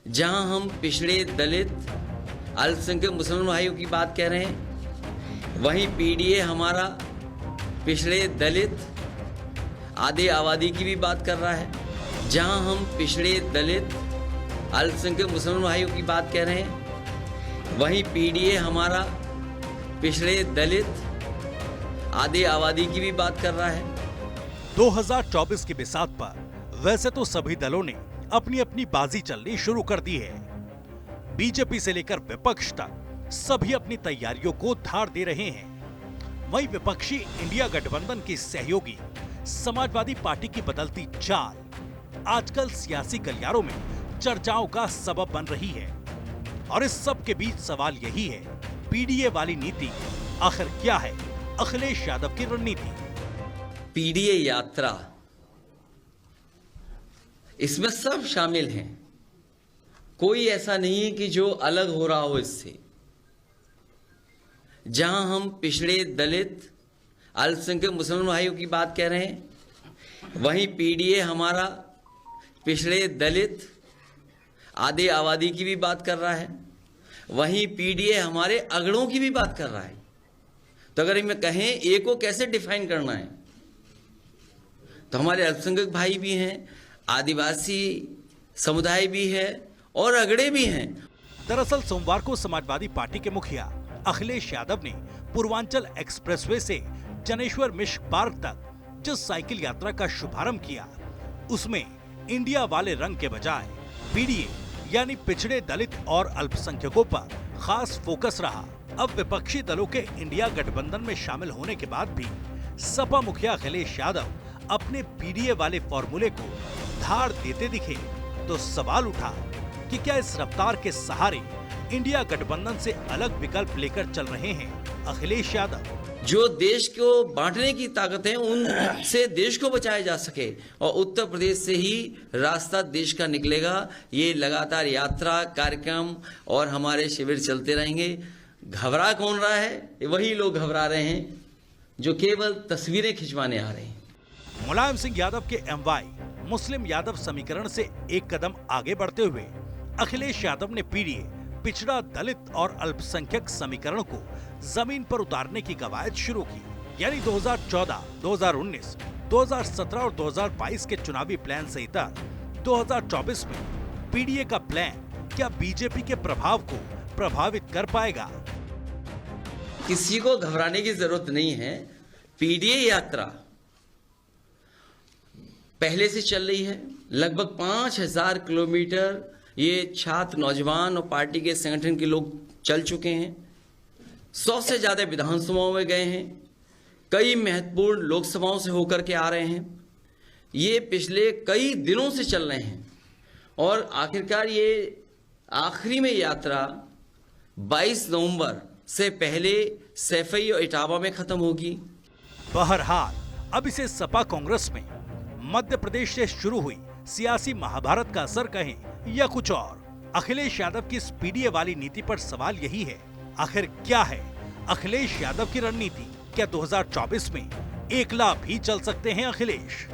जहां हम पिछड़े, दलित, अल्पसंख्यक मुसलमान भाइयों की बात कह रहे हैं, वहीं पीडीए हमारा पिछड़े, दलित, आधी आबादी की भी बात कर रहा है। जहां हम पिछड़े, दलित, अल्पसंख्यक मुसलमान भाइयों की बात कह रहे हैं, वहीं पीडीए हमारा पिछड़े, दलित, आधी आबादी की भी बात कर रहा है। 2024 की बिसात पर वैसे तो सभी दलों ने अपनी अपनी बाजी चलनी शुरू कर दी है। बीजेपी से लेकर विपक्ष तक सभी अपनी तैयारियों को धार दे रहे हैं। वहीं विपक्षी इंडिया गठबंधन के सहयोगी समाजवादी पार्टी की बदलती चाल आजकल सियासी गलियारों में चर्चाओं का सबब बन रही है। और इस सब के बीच सवाल यही है, पीडीए वाली नीति आखिर क्या है अखिलेश यादव की रणनीति? पीडीए यात्रा, इसमें सब शामिल हैं। कोई ऐसा नहीं है कि जो अलग हो रहा हो इससे। जहां हम पिछड़े, दलित, अल्पसंख्यक मुसलमान भाइयों की बात कह रहे हैं, वहीं पीडीए हमारा पिछड़े, दलित, आधी आबादी की भी बात कर रहा है। वहीं पीडीए हमारे अगड़ों की भी बात कर रहा है। तो अगर इनमें कहें ए को कैसे डिफाइन करना है, तो हमारे अल्पसंख्यक भाई भी हैं, आदिवासी समुदाय भी है और अगड़े भी हैं। दरअसल सोमवार को समाजवादी पार्टी के मुखिया अखिलेश यादव ने पूर्वांचल एक्सप्रेसवे से जनेश्वर मिश्र पार्क तक जिस साइकिल यात्रा का शुभारंभ किया, उसमें इंडिया वाले रंग के बजाय पीडीए यानी पिछड़े, दलित और अल्पसंख्यकों पर खास फोकस रहा। अब विपक्षी दलों के इंडिया गठबंधन में शामिल होने के बाद भी सपा मुखिया अखिलेश यादव अपने पीडीए वाले फॉर्मूले को धार देते दिखे, तो सवाल उठा कि क्या इस रफ्तार के सहारे इंडिया गठबंधन से अलग विकल्प लेकर चल रहे हैं अखिलेश यादव? जो देश को बांटने की ताकत है, उनसे देश को बचाया जा सके, और उत्तर प्रदेश से ही रास्ता देश का निकलेगा। ये लगातार यात्रा, कार्यक्रम और हमारे शिविर चलते रहेंगे। घबरा कौन रहा है? वही लोग घबरा रहे हैं जो केवल तस्वीरें खिंचवाने आ रहे हैं। मुलायम सिंह यादव के एमवाई मुस्लिम यादव समीकरण से एक कदम आगे बढ़ते हुए अखिलेश यादव ने पीडीए, पिछड़ा, दलित और अल्पसंख्यक समीकरण को जमीन पर उतारने की कवायद शुरू की। यानी 2014, 2019, 2017 और 2022 के चुनावी प्लान से इतर 2024 में पीडीए का प्लान क्या बीजेपी के प्रभाव को प्रभावित कर पाएगा? किसी को घबराने की जरूरत नहीं है। पीडीए यात्रा पहले से चल रही है। लगभग 5000 किलोमीटर ये छात्र, नौजवान और पार्टी के संगठन के लोग चल चुके हैं। 100 से ज्यादा विधानसभाओं में गए हैं। कई महत्वपूर्ण लोकसभाओं से होकर के आ रहे हैं। ये पिछले कई दिनों से चल रहे हैं और आखिरकार ये आखिरी में यात्रा 22 नवंबर से पहले सैफई और इटावा में खत्म होगी। बहरहाल अब इसे सपा कांग्रेस में मध्य प्रदेश से शुरू हुई सियासी महाभारत का असर कहें या कुछ और, अखिलेश यादव की इस पीडीए वाली नीति पर सवाल यही है, आखिर क्या है अखिलेश यादव की रणनीति? क्या 2024 में एकला भी चल सकते हैं अखिलेश?